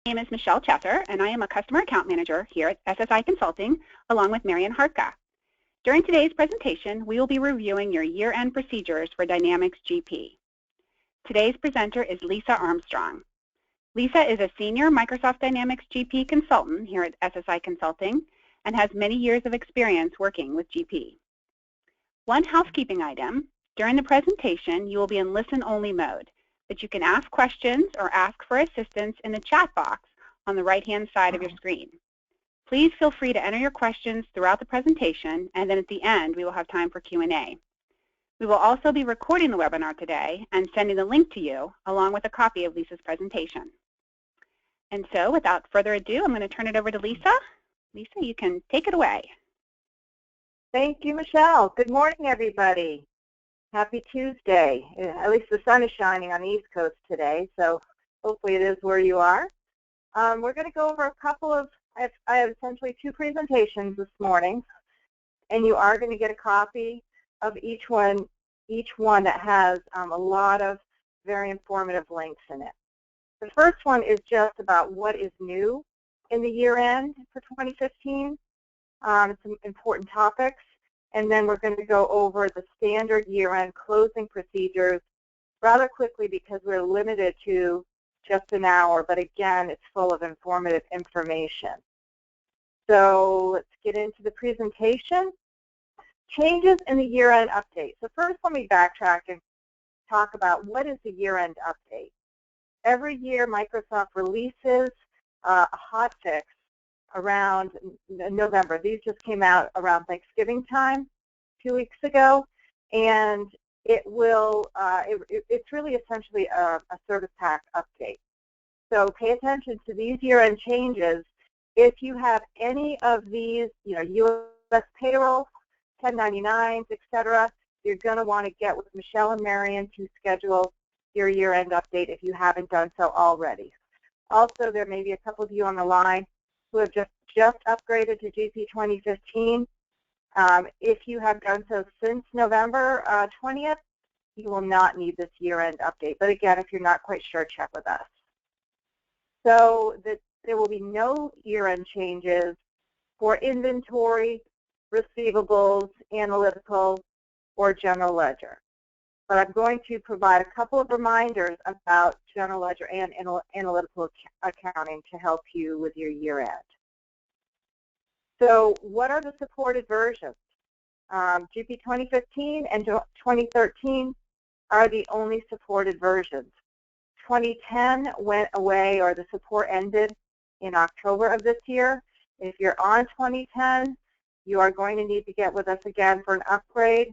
My name is Michelle Chesser, and I am a Customer Account Manager here at SSI Consulting, along with Marian Hartka. During today's presentation, we will be reviewing your year-end procedures for Dynamics GP. Today's presenter is Lisa Armstrong. Lisa is a Senior Microsoft Dynamics GP consultant here at SSI Consulting and has many years of experience working with GP. One housekeeping item, during the presentation, you will be in listen-only mode, but you can ask questions or ask for assistance in the chat box on the right-hand side of your screen. Please feel free to enter your questions throughout the presentation, and then at the end, we will have time for Q&A. We will also be recording the webinar today and sending the link to you, along with a copy of Lisa's presentation. And so, without further ado, I'm going to turn it over to Lisa. Lisa, you can take it away. Thank you, Michelle. Good morning, everybody. Happy Tuesday. At least the sun is shining on the East Coast today, so hopefully it is where you are. We're going to go over a couple of, I have essentially two presentations this morning, and you are going to get a copy of each one that has a lot of very informative links in it. The first one is just about what is new in the year end for 2015, some important topics. And then we're going to go over the standard year-end closing procedures rather quickly because we're limited to just an hour, but again, it's full of informative information. So let's get into the presentation. Changes in the year-end update. So first let me backtrack and talk about what is the year-end update. Every year Microsoft releases a hotfix around November. These just came out around Thanksgiving time 2 weeks ago, and it will it's really essentially a service pack update. So pay attention to these year-end changes. If you have any of these, U.S. Payroll, 1099s, etc., you're going to want to get with Michelle and Marian to schedule your year-end update if you haven't done so already. Also, there may be a couple of you on the line who have just upgraded to GP 2015. If you have done so since November 20th, you will not need this year-end update. But again, if you're not quite sure, check with us. So there will be no year-end changes for inventory, receivables, analytical, or general ledger. But I'm going to provide a couple of reminders about general ledger and analytical accounting to help you with your year-end. So what are the supported versions? GP 2015 and 2013 are the only supported versions. 2010 went away, or the support ended in October of this year. If you're on 2010, you are going to need to get with us again for an upgrade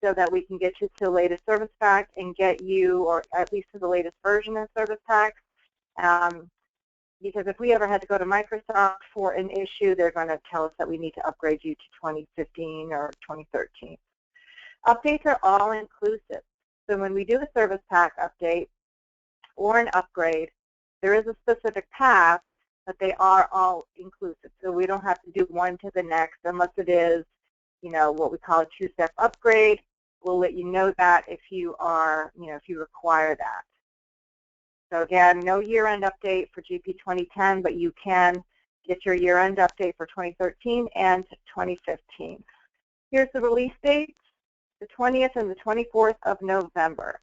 so that we can get you to the latest service pack and get you, or at least to the latest version of service pack. Because if we ever had to go to Microsoft for an issue, they're going to tell us that we need to upgrade you to 2015 or 2013. Updates are all inclusive. So when we do a service pack update or an upgrade, there is a specific path, but they are all inclusive. So we don't have to do one to the next unless it is, what we call a two-step upgrade. We'll let you know that if you are, if you require that. So again, no year-end update for GP 2010, but you can get your year-end update for 2013 and 2015. Here's the release dates, the 20th and the 24th of November.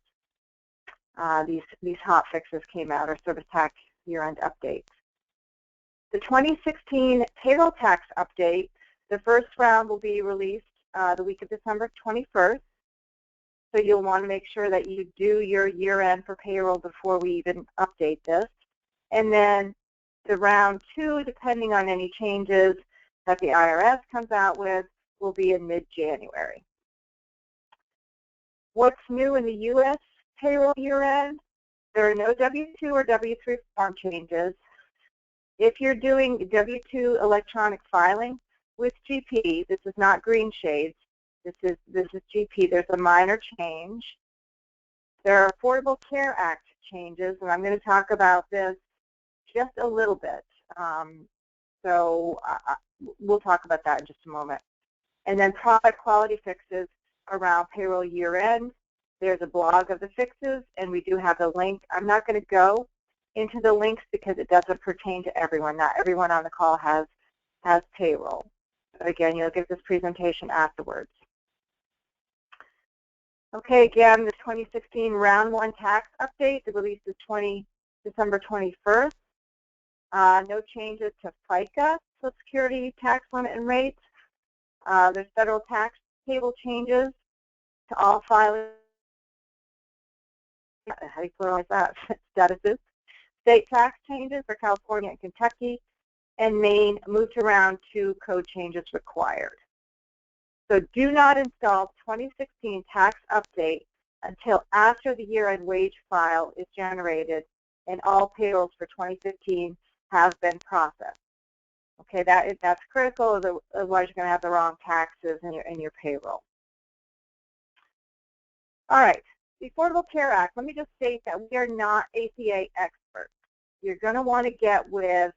These hot fixes came out, or service tax year-end updates. The 2016 payroll tax update, the first round will be released the week of December 21st. So you'll want to make sure that you do your year-end for payroll before we even update this. And then the round two, depending on any changes that the IRS comes out with, will be in mid-January. What's new in the U.S. payroll year-end? There are no W-2 or W-3 form changes. If you're doing W-2 electronic filing with GP, this is not green shades. This is GP. There's a minor change. There are Affordable Care Act changes, and I'm going to talk about this just a little bit. We'll talk about that in just a moment. And then product quality fixes around payroll year end. There's a blog of the fixes, and we do have a link. I'm not going to go into the links because it doesn't pertain to everyone. Not everyone on the call has payroll. But again, you'll get this presentation afterwards. Okay, again, the 2016 Round 1 tax update. The release is December 21st. No changes to FICA, Social Security tax limit and rates. There's federal tax table changes to all filing. How do you pluralize that? Statuses. State tax changes for California and Kentucky, and Maine moved around 2 code changes required. So do not install 2016 tax update until after the year-end wage file is generated and all payrolls for 2015 have been processed. Okay, that's critical, otherwise you're going to have the wrong taxes in your payroll. All right, the Affordable Care Act, let me just state that we are not ACA experts. You're going to want to get with,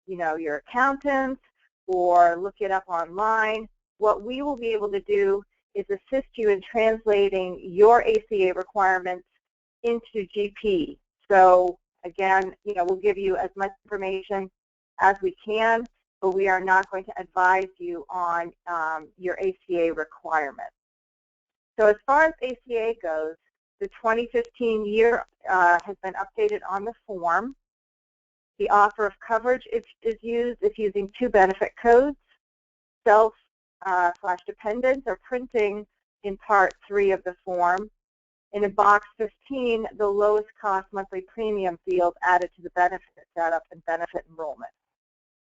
your accountants or look it up online. What we will be able to do is assist you in translating your ACA requirements into GP. So again, we'll give you as much information as we can, but we are not going to advise you on your ACA requirements. So as far as ACA goes, the 2015 year has been updated on the form. The offer of coverage is used if using 2 benefit codes. Self/dependents are printing in Part 3 of the form. And in Box 15, the lowest cost monthly premium field added to the benefit setup and benefit enrollment.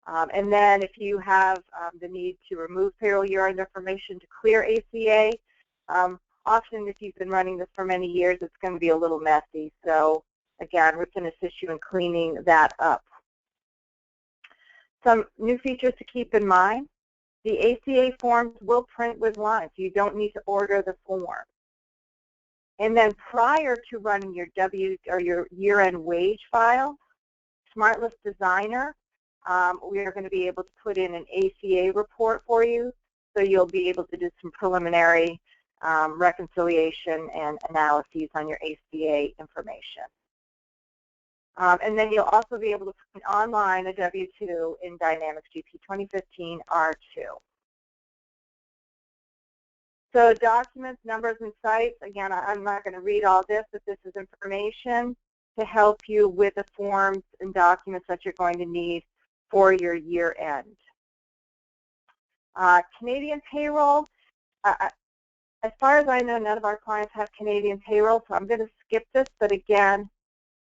And then if you have the need to remove payroll year-end information to clear ACA, often if you've been running this for many years, it's going to be a little messy. So again, we can assist you in cleaning that up. Some new features to keep in mind. The ACA forms will print with lines. You don't need to order the form. And then prior to running your your year-end wage file, SmartList Designer, we are going to be able to put in an ACA report for you, so you'll be able to do some preliminary reconciliation and analyses on your ACA information. And then you'll also be able to print online a W-2 in Dynamics GP 2015 R2. So documents, numbers, and sites, again, I'm not going to read all this, but this is information to help you with the forms and documents that you're going to need for your year end. Canadian payroll, as far as I know, none of our clients have Canadian payroll, so I'm going to skip this, but again,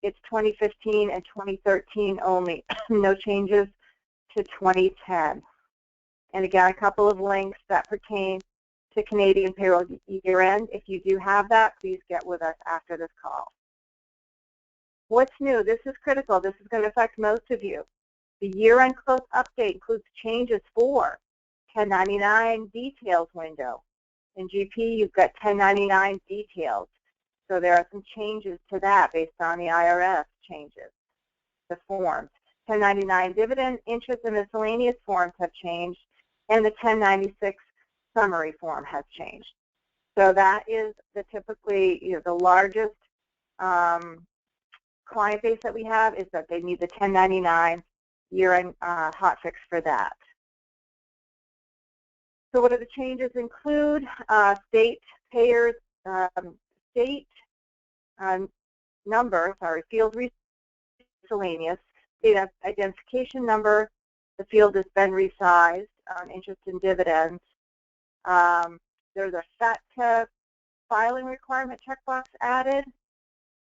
it's 2015 and 2013 only, no changes to 2010. And again, a couple of links that pertain to Canadian payroll year end. If you do have that, please get with us after this call. What's new? This is critical. This is going to affect most of you. The year-end close update includes changes for 1099 details window. In GP, you've got 1099 details. So there are some changes to that based on the IRS changes, the forms. 1099 dividend, interest, and miscellaneous forms have changed, and the 1096 summary form has changed. So that is the typically, the largest client base that we have is that they need the 1099 year-end hotfix for that. So what are the changes include? State payers, state number, field miscellaneous, state identification number, the field has been resized on interest and dividends. There's a FATCA filing requirement checkbox added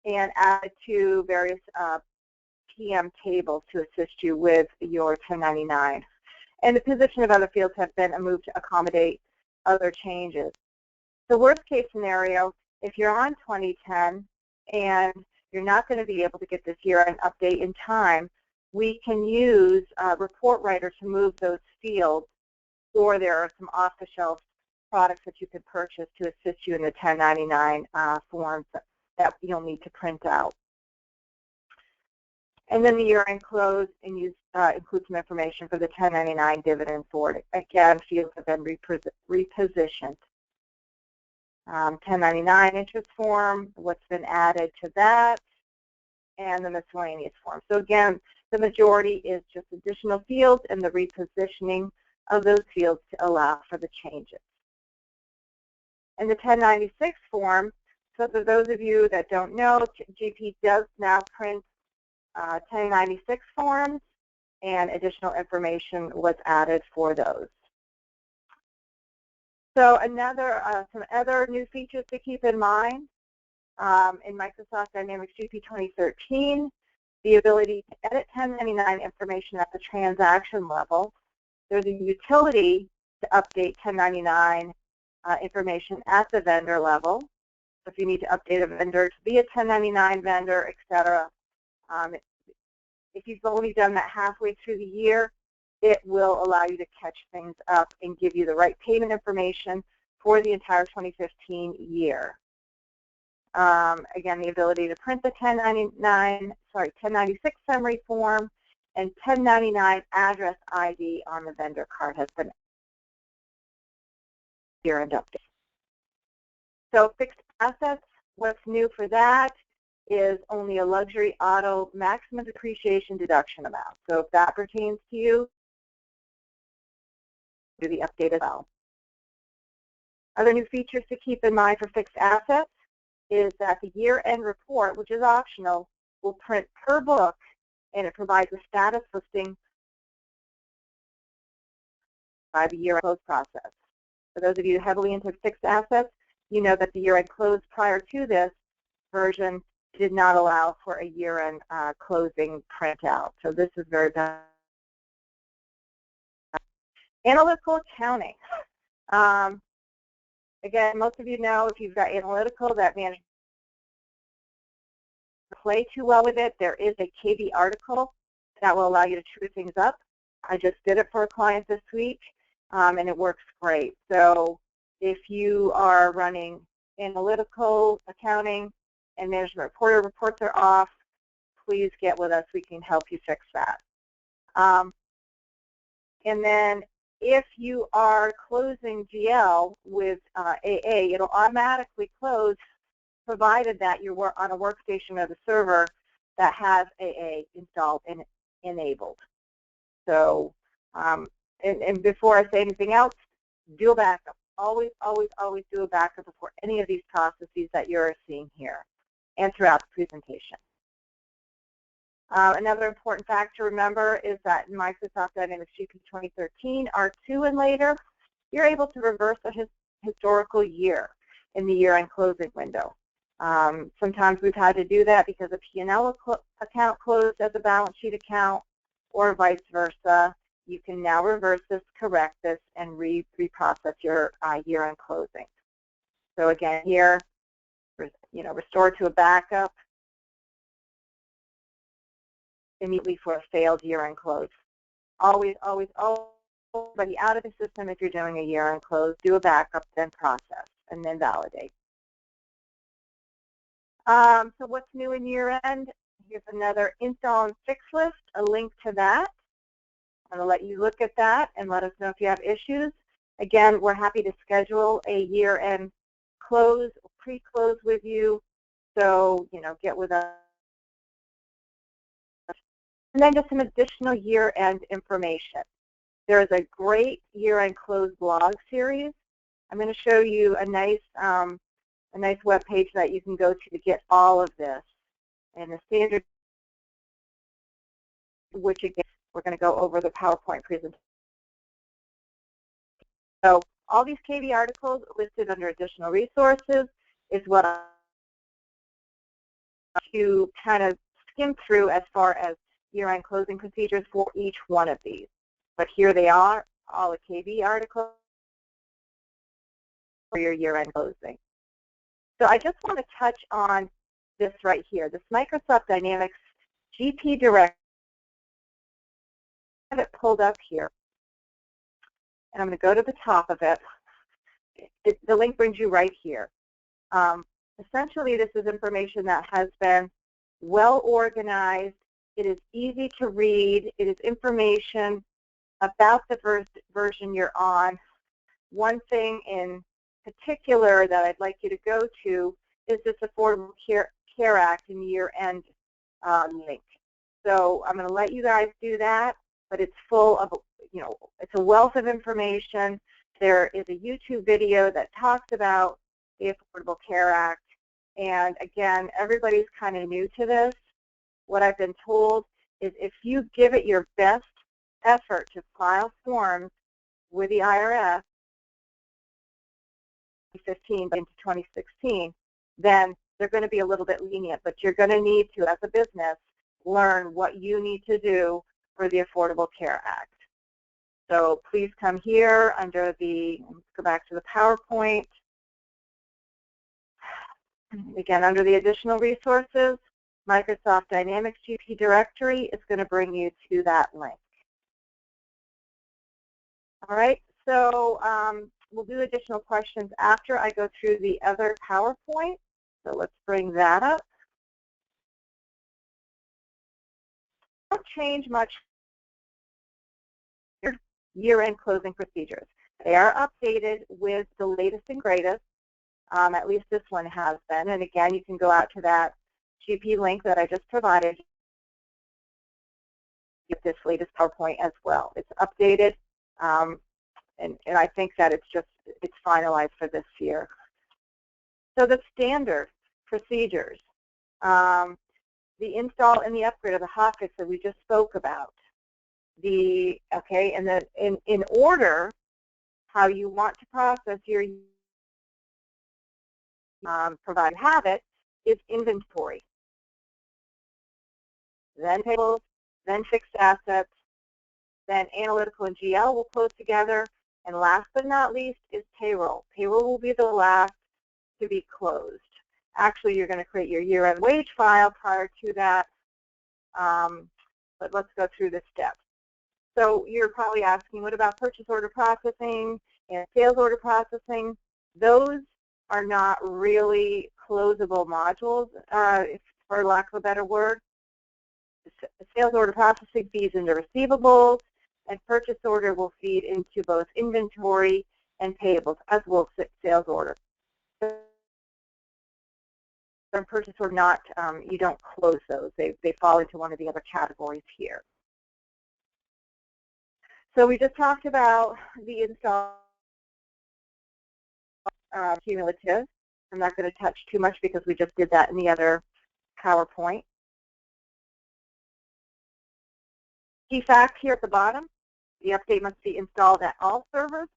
and added to various PM tables to assist you with your 1099. And the position of other fields have been moved to accommodate other changes. The worst case scenario, if you're on 2010 and you're not going to be able to get this year-end update in time, we can use Report Writer to move those fields, or there are some off-the-shelf products that you could purchase to assist you in the 1099 forms that you'll need to print out. And then the year-end close and include some information for the 1099 dividend forward. Again, fields have been repositioned. 1099 interest form, what's been added to that. and the miscellaneous form. So again, the majority is just additional fields and the repositioning of those fields to allow for the changes. And the 1096 form, so for those of you that don't know, GP does now print 1096 forms, and additional information was added for those. So some other new features to keep in mind in Microsoft Dynamics GP 2013, the ability to edit 1099 information at the transaction level. There's a utility to update 1099 information at the vendor level. So if you need to update a vendor to be a 1099 vendor, etc. If you've only done that halfway through the year, it will allow you to catch things up and give you the right payment information for the entire 2015 year. Again, the ability to print the 1096 summary form and 1099 address ID on the vendor card has been year-end update. So fixed assets, what's new for that is only a luxury auto maximum depreciation deduction amount. So if that pertains to you, do the update as well. Other new features to keep in mind for fixed assets is that the year-end report, which is optional, will print per book, and it provides a status listing by the year-end close process. For those of you heavily into fixed assets, you know that the year-end close prior to this version did not allow for a year-end closing printout. So this is very bad. Analytical accounting. Again, most of you know if you've got Analytical that management play too well with it. There is a KB article that will allow you to true things up. I just did it for a client this week, and it works great. So if you are running Analytical accounting and management reports are off, please get with us. We can help you fix that. And then if you are closing GL with AA, it'll automatically close provided that you're on a workstation or the server that has AA installed and enabled. So, and before I say anything else, do a backup. Always, always, always do a backup before any of these processes that you're seeing here and throughout the presentation. Another important fact to remember is that in Microsoft Dynamics GP 2013, R2 and later, you're able to reverse a historical year in the year-end closing window. Sometimes we've had to do that because a P&L account closed as a balance sheet account or vice versa. You can now reverse this, correct this, and reprocess your year-end closing. So again, here, restore to a backup immediately for a failed year-end close. Always, always, always, everybody out of the system if you're doing a year-end close, do a backup, then process, and then validate. So what's new in year-end? Here's another install and fix list, a link to that. I'm going to let you look at that and let us know if you have issues. Again, we're happy to schedule a year-end close, pre-close with you. So, get with us. And then just some additional year-end information. There is a great year-end close blog series. I'm going to show you a nice web page that you can go to get all of this. And the standard, which again, we're going to go over the PowerPoint presentation. So all these KB articles listed under additional resources is what I'm to kind of skim through as far as year-end closing procedures for each one of these. But here they are, all the KB articles for your year-end closing. So I just want to touch on this right here, this Microsoft Dynamics GP Direct. I have it pulled up here, and I'm going to go to the top of it. The link brings you right here. Essentially, this is information that has been well organized. It is easy to read. It is information about the version you're on. One thing in particular that I'd like you to go to is this Affordable Care Act and year-end link. So I'm going to let you guys do that, but it's full of, it's a wealth of information. There is a YouTube video that talks about the Affordable Care Act. And again, everybody's kind of new to this. What I've been told is if you give it your best effort to file forms with the IRS 2015 into 2016, then they're going to be a little bit lenient. But you're going to need to, as a business, learn what you need to do for the Affordable Care Act. So please come here under the, let's go back to the PowerPoint. Again, under the additional resources, Microsoft Dynamics GP Directory is going to bring you to that link. All right, so we'll do additional questions after I go through the other PowerPoint. So let's bring that up. Don't change much year-end closing procedures. They are updated with the latest and greatest. At least this one has been. And again, you can go out to that GP link that I just provided. Get this latest PowerPoint as well. It's updated, and I think that it's finalized for this year. So the standard procedures, the install and the upgrade of the hotfix that we just spoke about. And then in order how you want to process your provided habit is inventory, then payables, then fixed assets, then analytical and GL will close together, and last but not least is payroll. Payroll will be the last to be closed. Actually, you're going to create your year-end wage file prior to that, but let's go through the steps. So you're probably asking, what about purchase order processing and sales order processing? Those are not really closable modules, for lack of a better word. Sales order processing feeds into receivables, and purchase order will feed into both inventory and payables, as will sales order. And purchase order not, you don't close those. They fall into one of the other categories here. So we just talked about the install cumulative. I'm not going to touch too much because we just did that in the other PowerPoint. Key fact here at the bottom, the update must be installed at all servers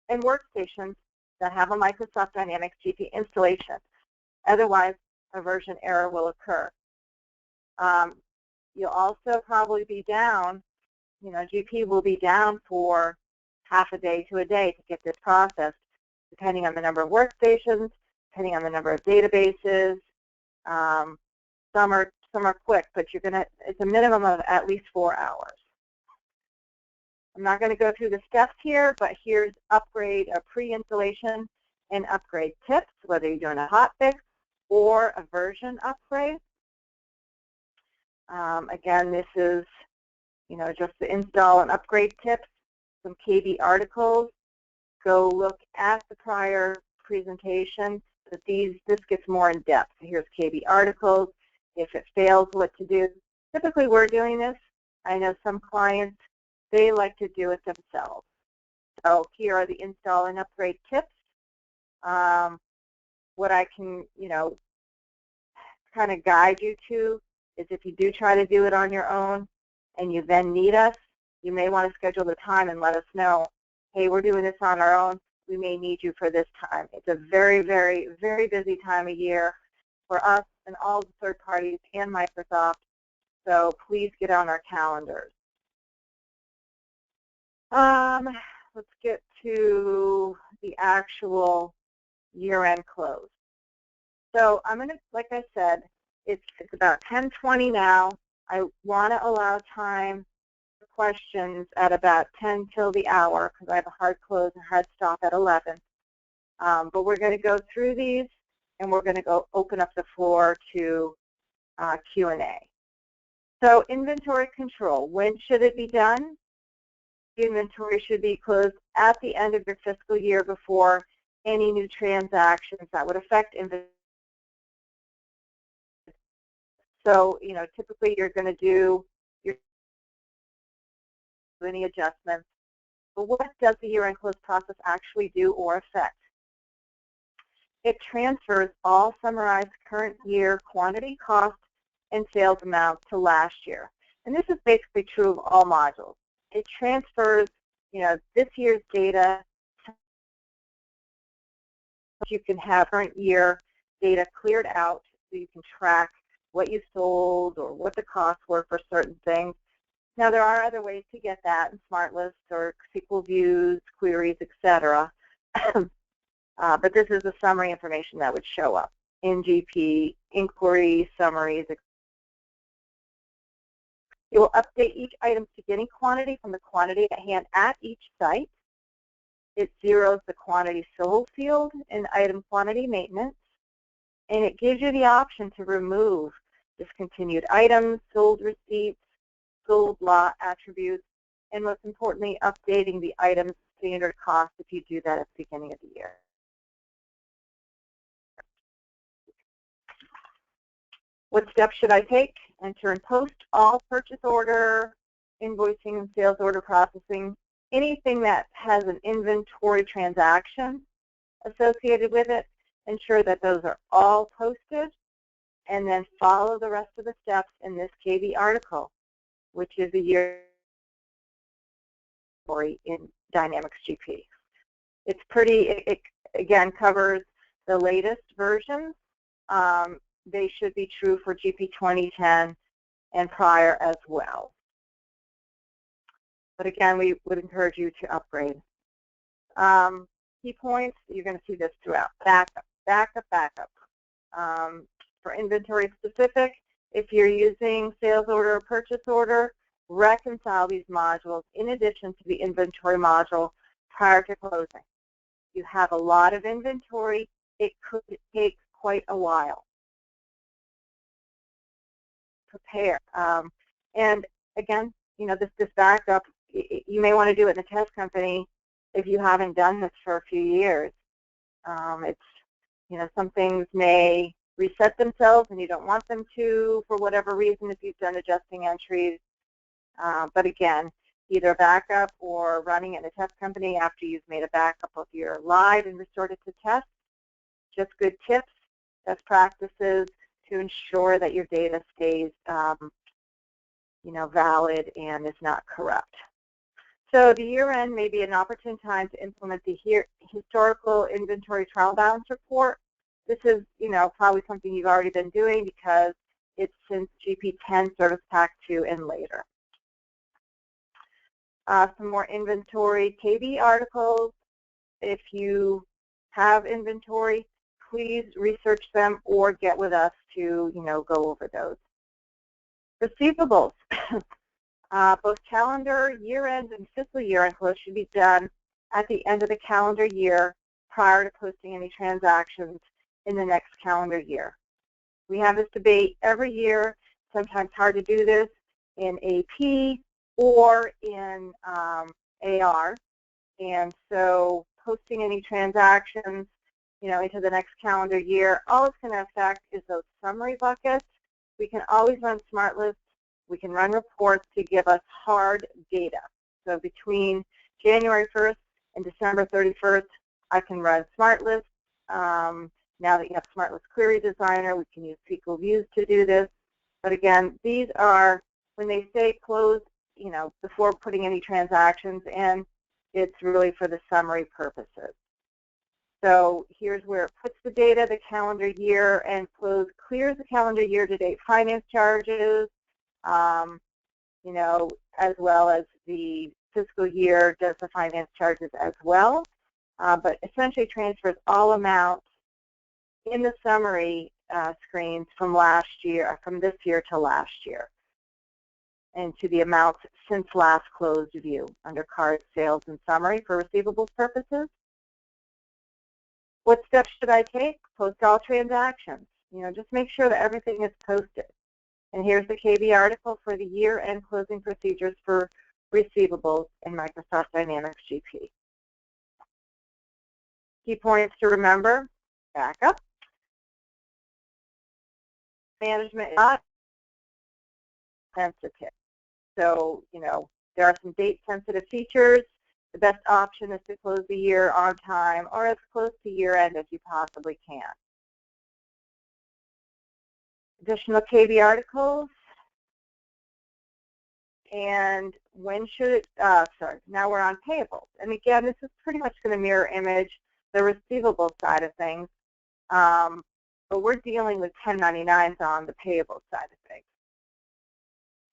and workstations that have a Microsoft Dynamics GP installation. Otherwise, a version error will occur. You'll also probably be down, GP will be down for half a day to a day to get this processed, depending on the number of workstations, depending on the number of databases. Some are quick, but it's a minimum of at least 4 hours. I'm not going to go through the steps here, but here's upgrade, a pre-installation and upgrade tips, whether you're doing a hotfix or a version upgrade. Again, this is, just the install and upgrade tips, some KB articles. Go look at the prior presentation, but this gets more in depth. Here's KB articles. If it fails, what to do. Typically, we're doing this. I know some clients, they like to do it themselves. So here are the install and upgrade tips. What I can, kind of guide you to is if you do try to do it on your own and you then need us, you may want to schedule the time and let us know, hey, we're doing this on our own. We may need you for this time. It's a very, very, very busy time of year for us and all the third parties and Microsoft. So please get on our calendars. Let's get to the actual year-end close. So I'm going to, like I said, it's about 10:20 now. I want to allow time for questions at about 10 till the hour because I have a hard close and hard stop at 11. But we're going to go through these and we're going to go open up the floor to Q&A. So inventory control, when should it be done? Inventory should be closed at the end of your fiscal year before any new transactions that would affect inventory. So, typically you're going to do any adjustments. But what does the year-end close process actually do or affect? It transfers all summarized current year quantity, cost, and sales amounts to last year. And this is basically true of all modules. It transfers, this year's data so you can have current year data cleared out so you can track what you sold or what the costs were for certain things. Now, there are other ways to get that in SmartList or SQL views, queries, etc. But this is the summary information that would show up in GP, inquiries, summaries, etc. It will update each item's beginning quantity from the quantity at hand at each site. It zeroes the quantity sold field in item quantity maintenance. And it gives you the option to remove discontinued items, sold receipts, sold lot attributes, and most importantly, updating the item's standard cost if you do that at the beginning of the year. What steps should I take? Enter and post all purchase order, invoicing, and sales order processing. Anything that has an inventory transaction associated with it, ensure that those are all posted, and then follow the rest of the steps in this KB article, which is a year in Dynamics GP. It's pretty, it again covers the latest versions. They should be true for GP 2010 and prior as well. But again, we would encourage you to upgrade. Key points, you're going to see this throughout. Backup, backup, backup. For inventory specific, if you're using sales order or purchase order, reconcile these modules in addition to the inventory module prior to closing. You have a lot of inventory, it could take quite a while. Prepare. And again, this backup, you may want to do it in a test company if you haven't done this for a few years. Some things may reset themselves and you don't want them to for whatever reason if you've done adjusting entries. But again, either backup or running it in a test company after you've made a backup of your live and restored it to test. Just good tips, best practices to ensure that your data stays valid and is not corrupt. So the year-end may be an opportune time to implement the historical inventory trial balance report. This is, probably something you've already been doing because it's since GP 10 Service Pack 2 and later. Some more inventory KB articles. If you have inventory, please research them or get with us to, go over those. Receivables. Both calendar year-end and fiscal year-end close should be done at the end of the calendar year prior to posting any transactions in the next calendar year. We have this debate every year. Sometimes hard to do this in AP or in AR. And so posting any transactions, into the next calendar year, all it's going to affect is those summary buckets. We can always run SmartList. We can run reports to give us hard data. So between January 1st and December 31st, I can run SmartList. Now that you have SmartList Query Designer, we can use SQL views to do this. But again, these are, when they say close, before putting any transactions in, it's really for the summary purposes. So here's where it puts the data, the calendar year, and close clears the calendar year-to-date finance charges, as well as the fiscal year does the finance charges as well, but essentially transfers all amounts in the summary screens from last year, from this year to last year, and to the amounts since last closed view under card sales and summary for receivables purposes. What steps should I take? Post all transactions. Just make sure that everything is posted. And here's the KB article for the year-end closing procedures for receivables in Microsoft Dynamics GP. Key points to remember: backup. Management is not sensitive. So, there are some date-sensitive features. The best option is to close the year on time or as close to year-end as you possibly can. Additional KB articles. And when should it, now we're on payables. And again, this is pretty much going to mirror image the receivable side of things. But we're dealing with 1099s on the payable side of things.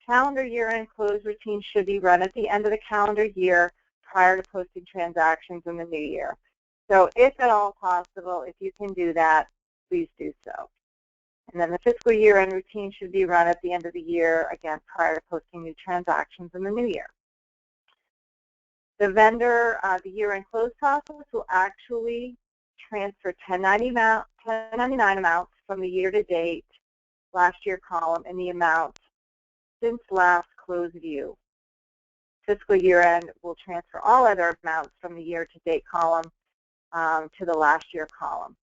Calendar year-end close routine should be run at the end of the calendar year prior to posting transactions in the new year. So if at all possible, if you can do that, please do so. And then the fiscal year-end routine should be run at the end of the year, again, prior to posting new transactions in the new year. The vendor, the year-end close process will actually transfer 1099 amounts from the year-to-date last year column in the amount since last close view. Fiscal year-end will transfer all other amounts from the year-to-date column to the last year column.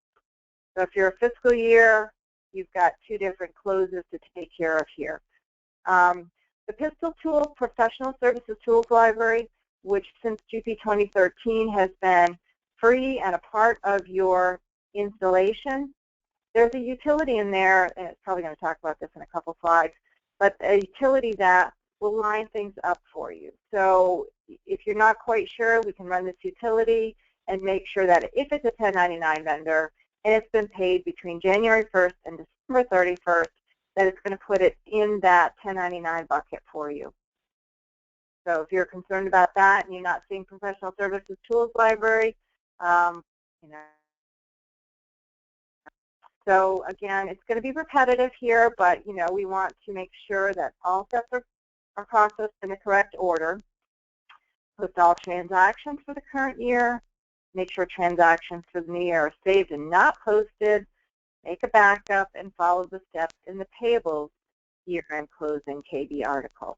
So if you're a fiscal year, you've got two different closes to take care of here. The Pistol Tool Professional Services Tools Library, which since GP 2013 has been free and a part of your installation, there's a utility in there, and it's probably going to talk about this in a couple slides, but a utility that will line things up for you. So if you're not quite sure, we can run this utility and make sure that if it's a 1099 vendor and it's been paid between January 1st and December 31st, that it's going to put it in that 1099 bucket for you. So if you're concerned about that and you're not seeing Professional Services Tools Library, So again, it's going to be repetitive here, but we want to make sure that all steps are processed in the correct order. Post all transactions for the current year. Make sure transactions for the new year are saved and not posted. Make a backup and follow the steps in the Payables year-end closing KB article.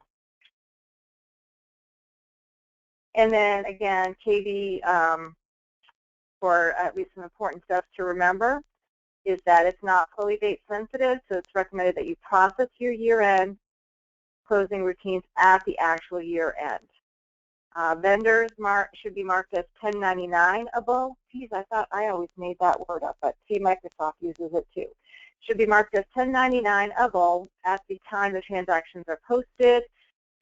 And then again, KB, for at least some important steps to remember, is that it's not fully date sensitive, so it's recommended that you process your year-end closing routines at the actual year-end. Vendors should be marked as 1099-able. Geez, I thought I always made that word up, but see, Microsoft uses it too. Should be marked as 1099-able at the time the transactions are posted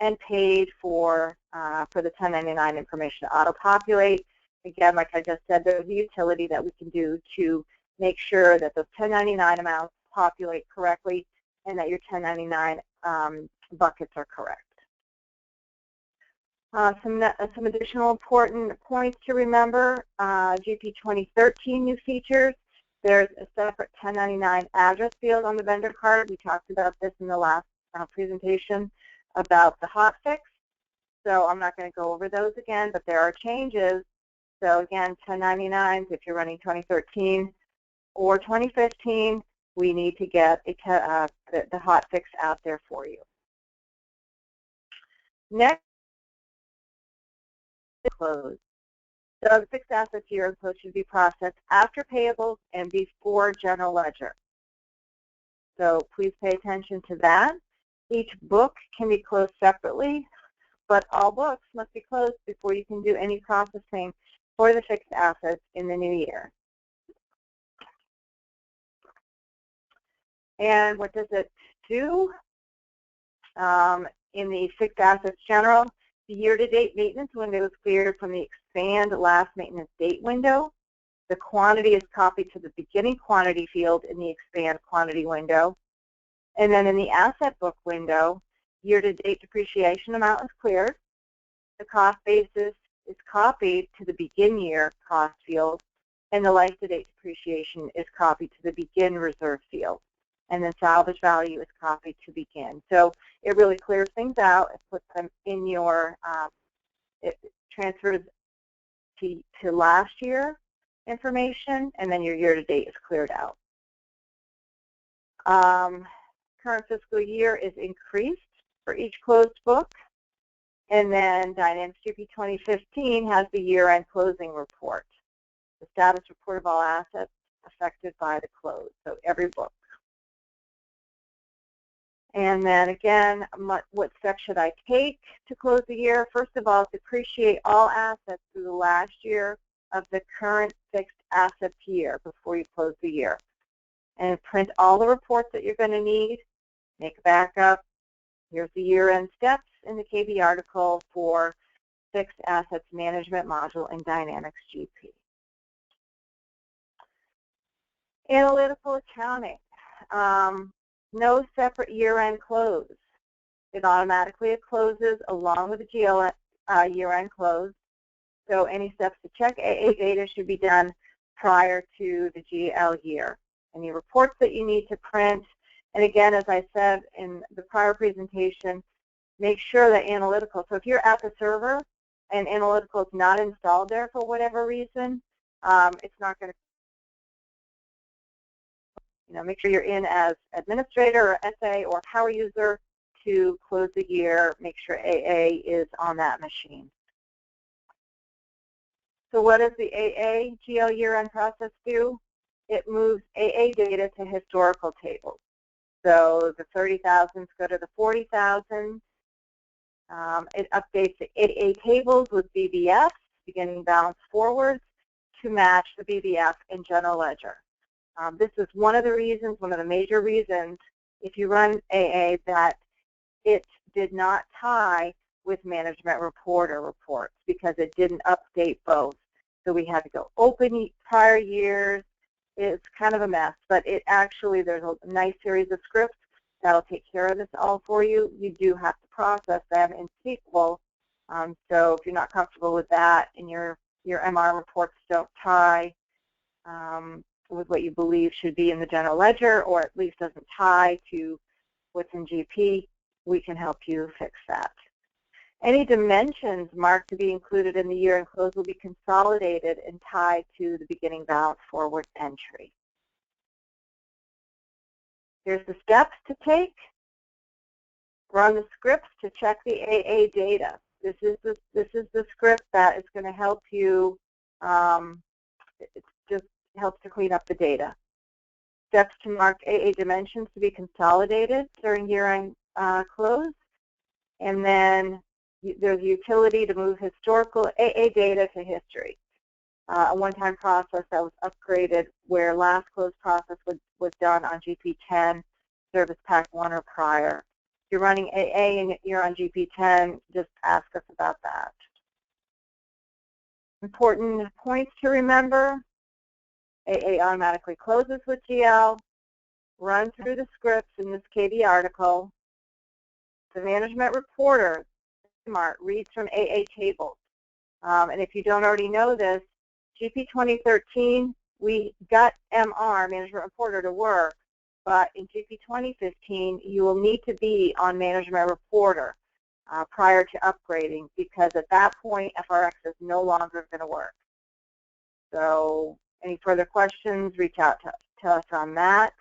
and paid for the 1099 information to auto-populate. Again, like I just said, there's a utility that we can do to make sure that those 1099 amounts populate correctly and that your 1099 buckets are correct. Some additional important points to remember, GP 2013 new features. There's a separate 1099 address field on the vendor card. We talked about this in the last presentation about the hotfix. So I'm not going to go over those again, but there are changes. So again, 1099s, if you're running 2013 or 2015, we need to get the hotfix out there for you. Next, close. So the fixed assets year-end close should be processed after payables and before general ledger. So please pay attention to that. Each book can be closed separately, but all books must be closed before you can do any processing for the fixed assets in the new year. And what does it do? In the fixed assets general, the year-to-date maintenance window is cleared from the expand last maintenance date window. The quantity is copied to the beginning quantity field in the expand quantity window. And then in the asset book window, year-to-date depreciation amount is cleared. The cost basis is copied to the begin year cost field, and the life-to-date depreciation is copied to the begin reserve field. And then salvage value is copied to begin. So it really clears things out. It puts them in your, it transfers to last year information, and then your year-to-date is cleared out. Current fiscal year is increased for each closed book. And then Dynamics GP 2015 has the year-end closing report, the status report of all assets affected by the close, so every book. And then again, what steps should I take to close the year? First of all, depreciate all assets through the last year of the current fixed assets year before you close the year. And print all the reports that you're going to need, make a backup. Here's the year-end steps in the KB article for fixed assets management module in Dynamics GP. Analytical accounting. No separate year-end close. It automatically closes along with the GL year-end close. So any steps to check AA data should be done prior to the GL year. Any reports that you need to print, and again, as I said in the prior presentation, make sure that Analytical, so if you're at the server and Analytical is not installed there for whatever reason, it's not going to, make sure you're in as administrator or SA or power user to close the year. Make sure AA is on that machine. So what does the AA GL year-end process do? It moves AA data to historical tables. So the 30,000s go to the 40,000. It updates the AA tables with BBF, beginning balance forwards, to match the BBF in general ledger. This is one of the reasons, one of the major reasons, if you run AA, that it did not tie with management reporter reports because it didn't update both. So we had to go open prior years. It's kind of a mess, but it actually, there's a nice series of scripts that'll take care of this all for you. You do have to process them in SQL. So if you're not comfortable with that and your MR reports don't tie with what you believe should be in the general ledger, or at least doesn't tie to what's in GP, we can help you fix that. Any dimensions marked to be included in the year-end close will be consolidated and tied to the beginning balance forward entry. Here's the steps to take. Run the scripts to check the AA data. This is the script that is going to help you. It just helps to clean up the data. Steps to mark AA dimensions to be consolidated during year-end close, and then there's a utility to move historical AA data to history. A one-time process that was upgraded where last close process was done on GP10, Service Pack 1 or prior. If you're running AA and you're on GP10, just ask us about that. Important points to remember: AA automatically closes with GL, run through the scripts in this KB article. The management reporter reads from AA tables. And if you don't already know this, GP 2013, we got MR, Management Reporter, to work, but in GP 2015, you will need to be on Management Reporter prior to upgrading, because at that point, FRX is no longer going to work. So any further questions, reach out to us on that.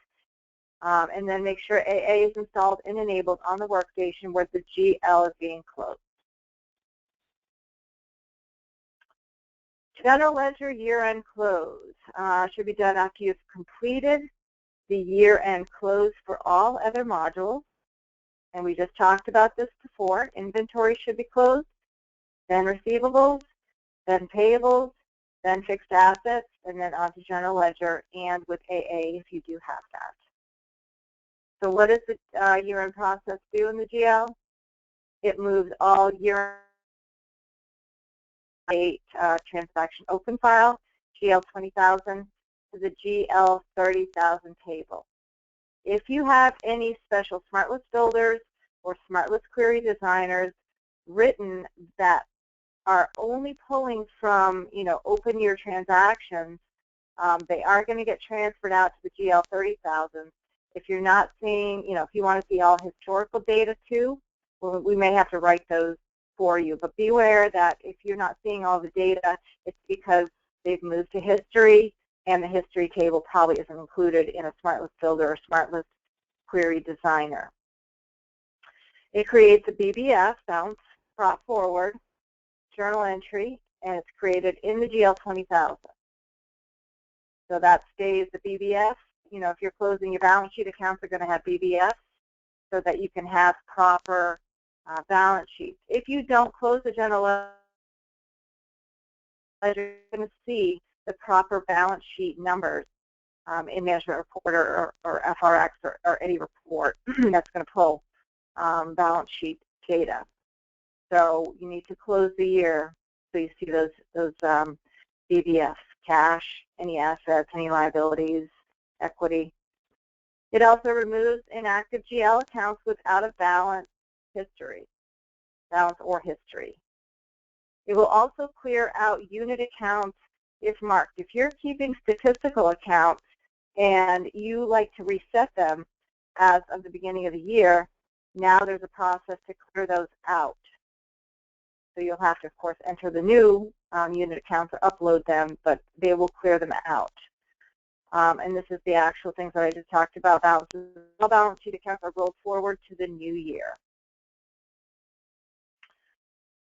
And then make sure AA is installed and enabled on the workstation where the GL is being closed. General ledger year-end close should be done after you've completed the year-end close for all other modules. And we just talked about this before. Inventory should be closed, then receivables, then payables, then fixed assets, and then onto general ledger, and with AA if you do have that. So what does the year-end process do in the GL? It moves all year-end transaction open file, GL 20,000, to the GL 30,000 table. If you have any special SmartList builders or SmartList query designers written that are only pulling from, open year transactions, they are going to get transferred out to the GL 30,000. If you're not seeing, if you want to see all historical data too, we may have to write those for you. But beware that if you're not seeing all the data, it's because they've moved to history, and the history table probably isn't included in a SmartList builder or SmartList query designer. It creates a BBF, balance brought forward, journal entry, and it's created in the GL 20,000. So that stays the BBF. If you're closing your balance sheet accounts, are going to have BBF. so that you can have proper balance sheets. If you don't close the general ledger, you're going to see the proper balance sheet numbers in management report or FRX or any report that's going to pull balance sheet data. So you need to close the year so you see those BVFs, cash, any assets, any liabilities, equity. It also removes inactive GL accounts without a balance or history. It will also clear out unit accounts if marked. If you're keeping statistical accounts and you like to reset them as of the beginning of the year, now there's a process to clear those out. So you'll have to, of course, enter the new unit accounts or upload them, but they will clear them out. And this is the actual things that I just talked about. All balance sheet accounts are rolled forward to the new year.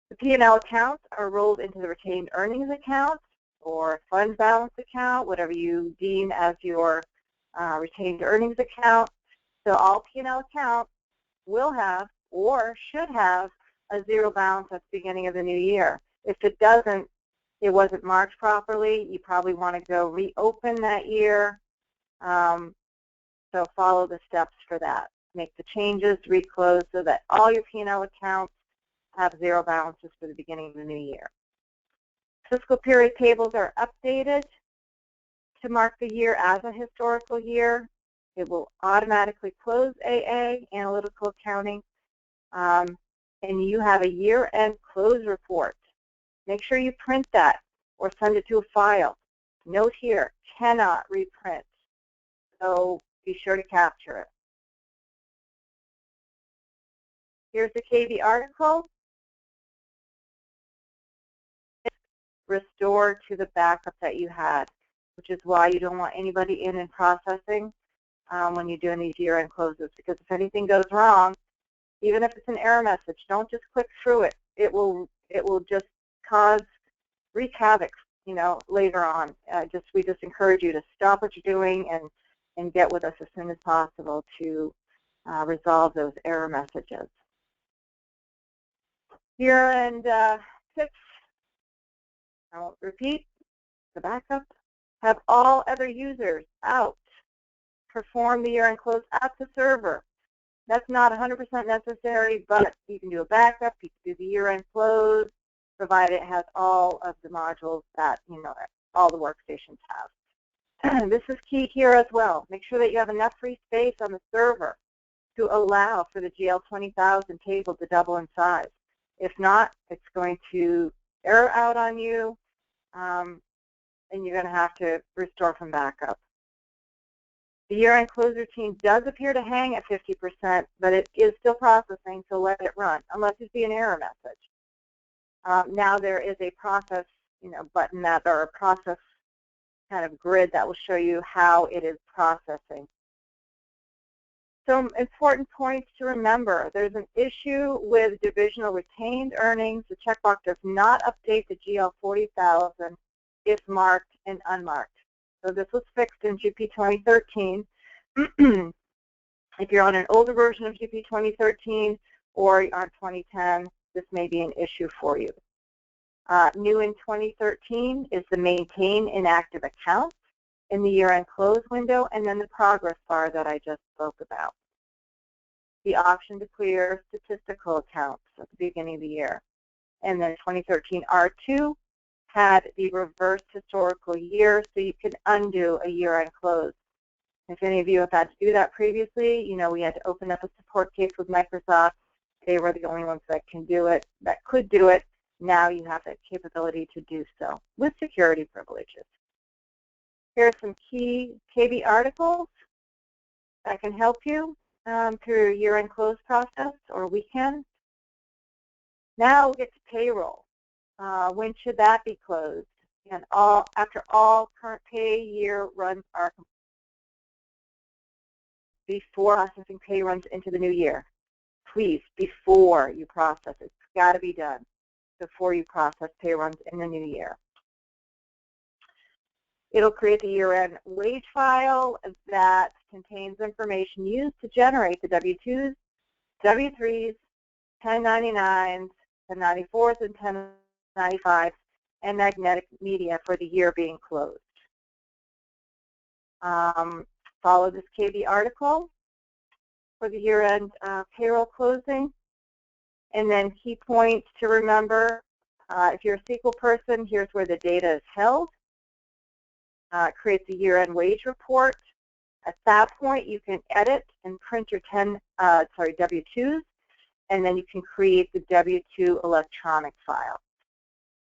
The P&L accounts are rolled into the retained earnings account or fund balance account, whatever you deem as your retained earnings account. So all P&L accounts will have or should have a zero balance at the beginning of the new year. If it doesn't, it wasn't marked properly, you probably want to go reopen that year. So follow the steps for that. Make the changes, reclose so that all your P&L accounts have zero balances for the beginning of the new year. Fiscal period tables are updated to mark the year as a historical year. It will automatically close AA, analytical accounting, and you have a year-end close report. Make sure you print that or send it to a file. Note here, cannot reprint, so be sure to capture it. Here's the KB article. Restore to the backup that you had, which is why you don't want anybody in and processing when you're doing these year-end closes, because if anything goes wrong, even if it's an error message, don't just click through it. It will just wreak havoc, later on. We just encourage you to stop what you're doing and get with us as soon as possible to resolve those error messages. Year-end tips. I won't repeat. The backup. Have all other users out. Perform the year-end close at the server. That's not 100% necessary, but you can do a backup. You can do the year-end close, provided it has all of the modules that all the workstations have. This is key here as well. Make sure that you have enough free space on the server to allow for the GL 20,000 table to double in size. If not, it's going to error out on you, and you're going to have to restore from backup. The year-end close routine does appear to hang at 50%, but it is still processing, so let it run, unless you see an error message. Now there is a process, button or a process kind of grid that will show you how it is processing. Some important points to remember. There's an issue with divisional retained earnings. The checkbox does not update the GL 40,000 if marked and unmarked. So this was fixed in GP 2013. If you're on an older version of GP 2013 or on 2010, this may be an issue for you. New in 2013 is the maintain inactive accounts in the year-end close window, and then the progress bar that I just spoke about. The option to clear statistical accounts at the beginning of the year. And then 2013 R2 had the reverse historical year, so you could undo a year-end close. If any of you have had to do that previously, we had to open up a support case with Microsoft. They were the only ones that could do it. Now you have that capability to do so with security privileges. Here are some key KB articles that can help you through your year-end close process or weekend. Now we'll get to payroll. When should that be closed? And after all current pay year runs are complete, before processing pay runs into the new year. Please, before you process it. It's got to be done before you process pay runs in the new year. It'll create the year-end wage file that contains information used to generate the W-2s W-3s, 1099s, 1094s, and 1095s, and magnetic media for the year being closed. Follow this KB article for the year-end payroll closing. And then key points to remember, if you're a SQL person, here's where the data is held. Create the year-end wage report. At that point, you can edit and print your W-2s, and then you can create the W-2 electronic file.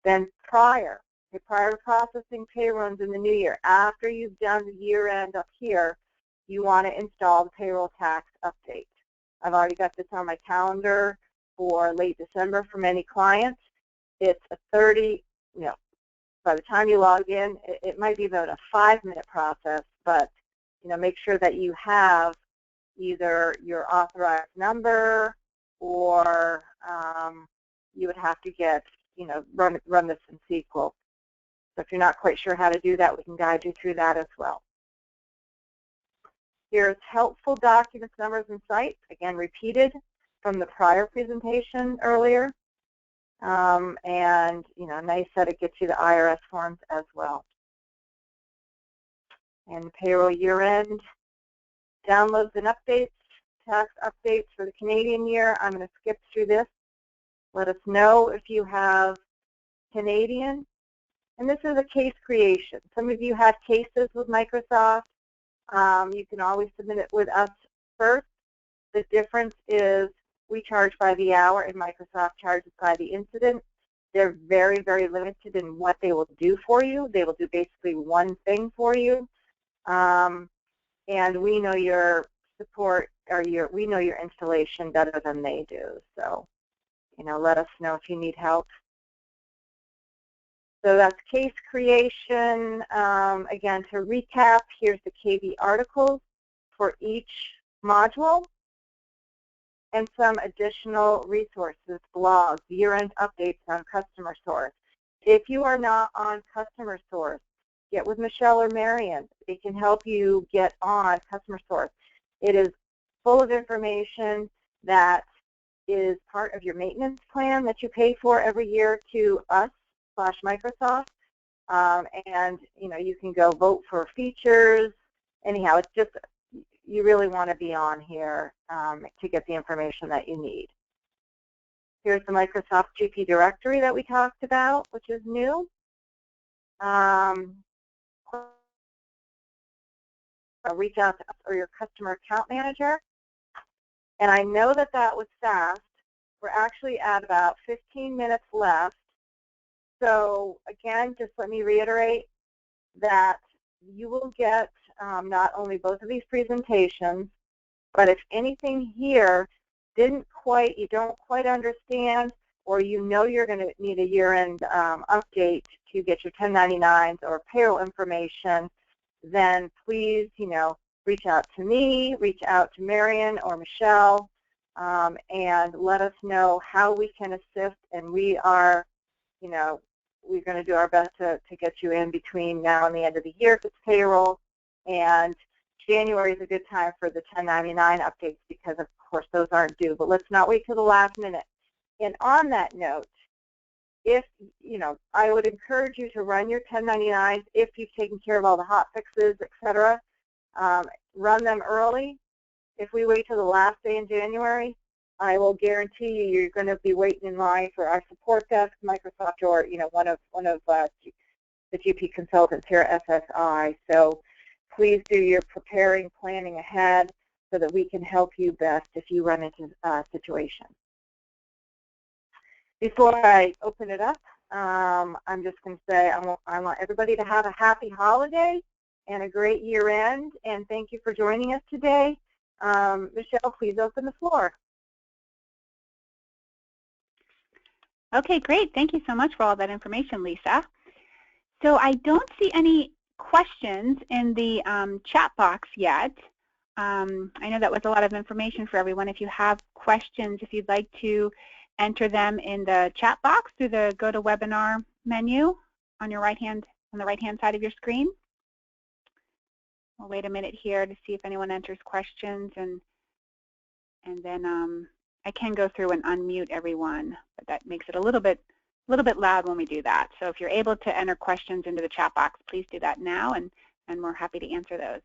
Then prior to processing pay runs in the new year, after you've done the year-end up here, you want to install the payroll tax update. I've already got this on my calendar for late December for many clients. It's a 30, by the time you log in, it might be about a 5-minute process, but make sure that you have either your authorized number or you would have to get, run this in SQL. So if you're not quite sure how to do that, we can guide you through that as well. Here's helpful documents, numbers, and sites, again repeated from the prior presentation earlier. And, nice that it gets you the IRS forms as well. And payroll year-end downloads and updates, tax updates for the Canadian year. I'm going to skip through this. Let us know if you have Canadian. And this is a case creation. Some of you have cases with Microsoft. You can always submit it with us first. The difference is we charge by the hour and Microsoft charges by the incident. They're very, very limited in what they will do for you. They will do basically one thing for you. And we know your support or we know your installation better than they do. So, let us know if you need help. So that's case creation. Again, to recap, here's the KB articles for each module and some additional resources, blogs, year-end updates on Customer Source. If you are not on Customer Source, get with Michelle or Marion. They can help you get on Customer Source. It is full of information that is part of your maintenance plan that you pay for every year to us/Microsoft. And, you can go vote for features. Anyhow, it's just, you really want to be on here to get the information that you need. Here's the Microsoft GP directory that we talked about, which is new. Reach out to us or your customer account manager. And I know that that was fast. We're actually at about 15 minutes left. So again, just let me reiterate that you will get not only both of these presentations, but if anything here you don't quite understand, or you're going to need a year-end update to get your 1099s or payroll information, then please, reach out to me, reach out to Marion or Michelle, and let us know how we can assist. And we are, we're going to do our best to get you in between now and the end of the year if it's payroll. And January is a good time for the 1099 updates because, of course, those aren't due. But let's not wait till the last minute. And on that note, if, I would encourage you to run your 1099s if you've taken care of all the hot fixes, etc. Run them early. If we wait till the last day in January, I will guarantee you're going to be waiting in line for our support desk, Microsoft, or one of the GP consultants here at SSI. So please do your planning ahead so that we can help you best if you run into a situation. Before I open it up, I'm just going to say I want everybody to have a happy holiday and a great year end, and thank you for joining us today. Michelle, please open the floor. Okay, great. Thank you so much for all that information, Lisa. So I don't see any questions in the chat box yet. I know that was a lot of information for everyone. If you have questions, if you'd like to enter them in the chat box through the GoToWebinar menu on the right-hand side of your screen. We'll wait a minute here to see if anyone enters questions, and then I can go through and unmute everyone, but that makes it a little bit loud when we do that. So if you're able to enter questions into the chat box, please do that now, and we're happy to answer those.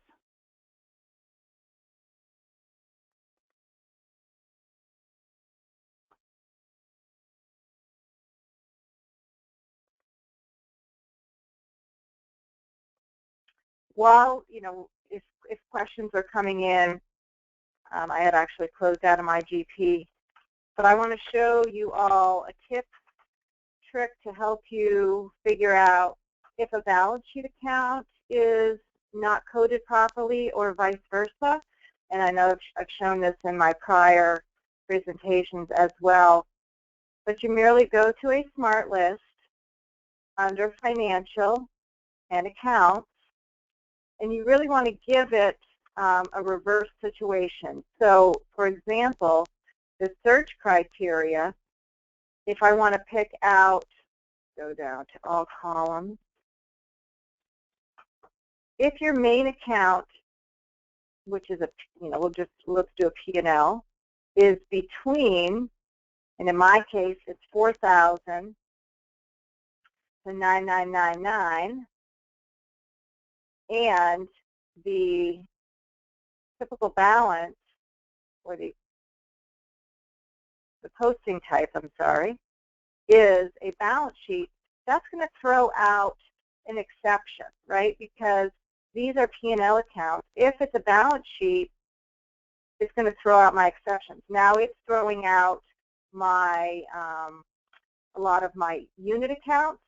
While, if questions are coming in, I had actually closed out of my GP, but I want to show you all a tip, trick to help you figure out if a balance sheet account is not coded properly or vice versa. And I know I've shown this in my prior presentations as well. But you merely go to a smart list under Financial and Accounts, and you really want to give it a reverse situation. So, for example, the search criteria, if I want to pick out, go down to all columns, if your main account, which is let's do a P&L, is between, and in my case it's 4,000 to 9,999, and the typical balance, or the posting type, is a balance sheet, that's going to throw out an exception, right? Because these are P&L accounts. If it's a balance sheet, it's going to throw out my exceptions. Now it's throwing out my a lot of my unit accounts,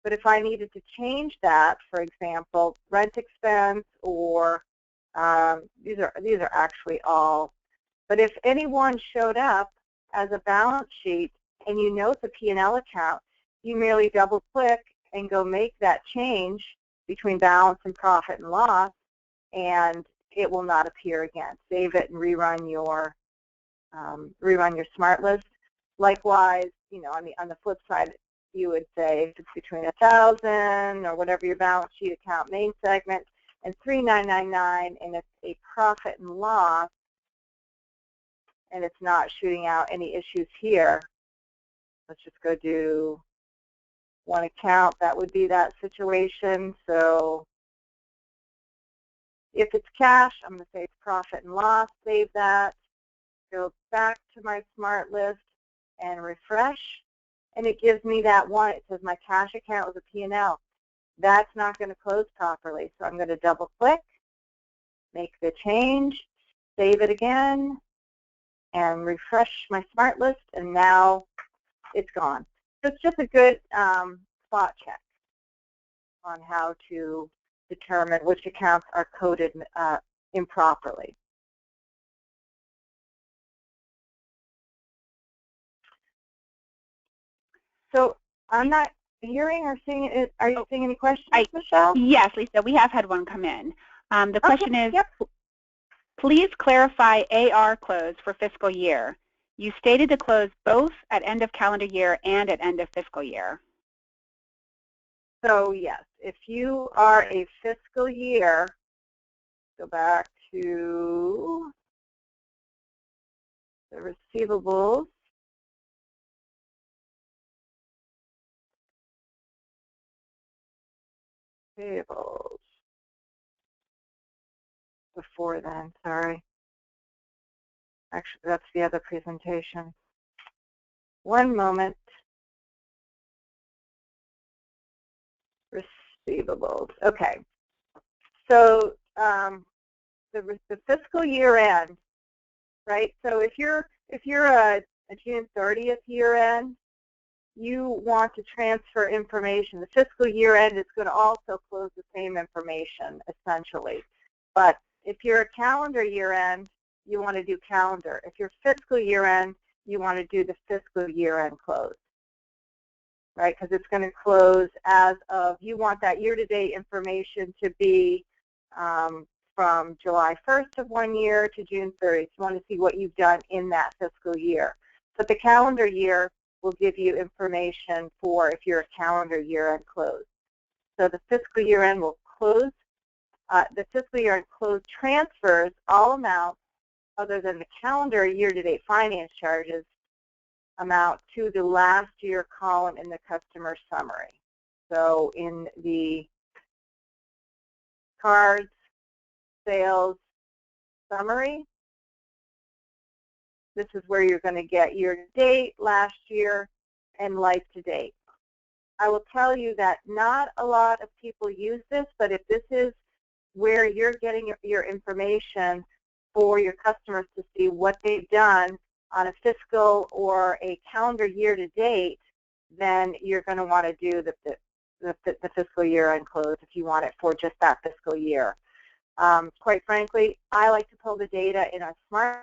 but if I needed to change that, for example, rent expense, or these are actually all, but if any one showed up as a balance sheet and you know it's a P&L account, you merely double click and go make that change between balance and profit and loss, and it will not appear again. Save it and rerun your smart list. Likewise, on the flip side, you would say if it's between 1,000 or whatever your balance sheet account main segment and 3,999, and it's a profit and loss, and it's not shooting out any issues here. Let's just go do one account. That would be that situation. So if it's cash, I'm going to say it's profit and loss. Save that. Go back to my smart list and refresh, and it gives me that one. It says my cash account was a P&L. That's not going to close properly, so I'm going to double click, make the change, save it again, and refresh my smart list, and now it's gone. So it's just a good spot check on how to determine which accounts are coded improperly. So I'm not hearing or seeing it. Are you seeing any questions, Michelle? Yes, Lisa, we have had one come in. The question is, yep. Please clarify AR close for fiscal year. You stated to close both at end of calendar year and at end of fiscal year. So yes, if you are a fiscal year, go back to the receivables. Payables. Before then, sorry. Actually, that's the other presentation. One moment. Receivables. Okay. So the fiscal year end, right? So if you're a June 30th year end, you want to transfer information. The fiscal year end is going to also close the same information, essentially. But if you're a calendar year end, you want to do calendar. If you're fiscal year end, you want to do the fiscal year end close, right? Because it's going to close as of, you want that year-to-date information to be from July 1st of one year to June 30th. You want to see what you've done in that fiscal year. But the calendar year will give you information for if you're a calendar year-end close. So the fiscal year-end will close. The fiscal year-end close transfers all amounts other than the calendar year-to-date finance charges, amount to the last year column in the customer summary. So in the cards, sales, summary, this is where you're going to get year-to-date, last year, and life-to-date. I will tell you that not a lot of people use this, but if this is where you're getting your information for your customers to see what they've done on a fiscal or a calendar year-to-date, then you're going to want to do the fiscal year-end close if you want it for just that fiscal year. Quite frankly, I like to pull the data in a smart,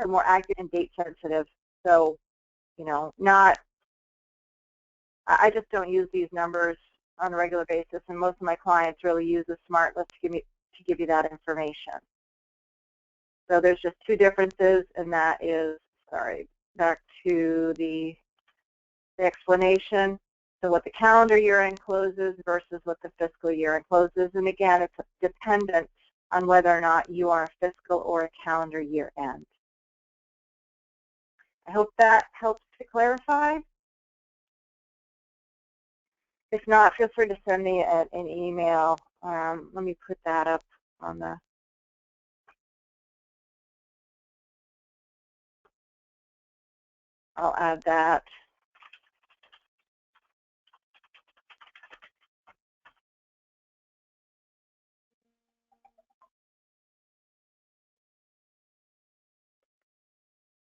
more accurate and date sensitive. So, you know, I just don't use these numbers on a regular basis, and most of my clients really use the smart list to give you that information. So there's just two differences, and that is, sorry, back to the explanation. So what the calendar year-end closes versus what the fiscal year-end closes. And again, it's dependent on whether or not you are a fiscal or a calendar year-end. I hope that helps to clarify. If not, feel free to send me an email. Let me put that up on the I'll add that.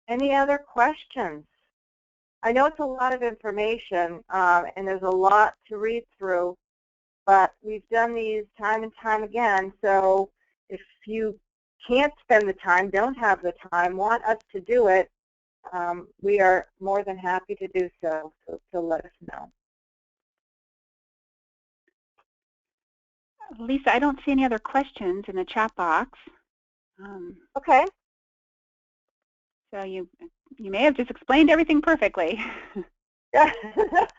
Any other questions? I know it's a lot of information, and there's a lot to read through, but we've done these time and time again, so if you can't spend the time, don't have the time, want us to do it, we are more than happy to do so, so let us know. Lisa, I don't see any other questions in the chat box. Okay. So you may have just explained everything perfectly.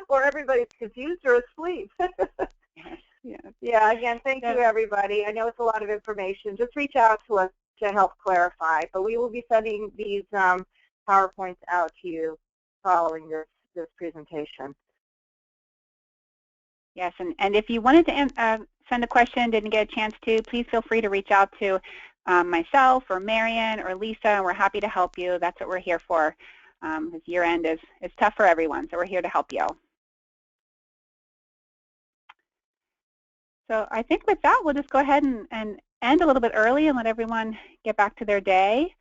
Or everybody's confused or asleep. Yes. Yeah, again, thank you, everybody. I know it's a lot of information. Just reach out to us to help clarify. But we will be sending these PowerPoints out to you following this presentation. Yes, and if you wanted to send a question, didn't get a chance to, please feel free to reach out to myself or Marion or Lisa. We're happy to help you. That's what we're here for. Because year-end is tough for everyone, so we're here to help you. So I think with that, we'll just go ahead and end a little bit early and let everyone get back to their day.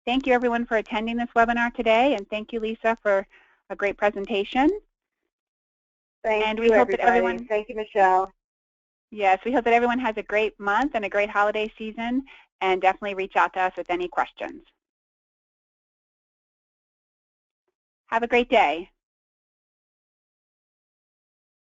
Thank you, everyone, for attending this webinar today, and thank you, Lisa, for a great presentation. Thank you, everyone. Thank you, Michelle. Yes, we hope that everyone has a great month and a great holiday season, and definitely reach out to us with any questions. Have a great day.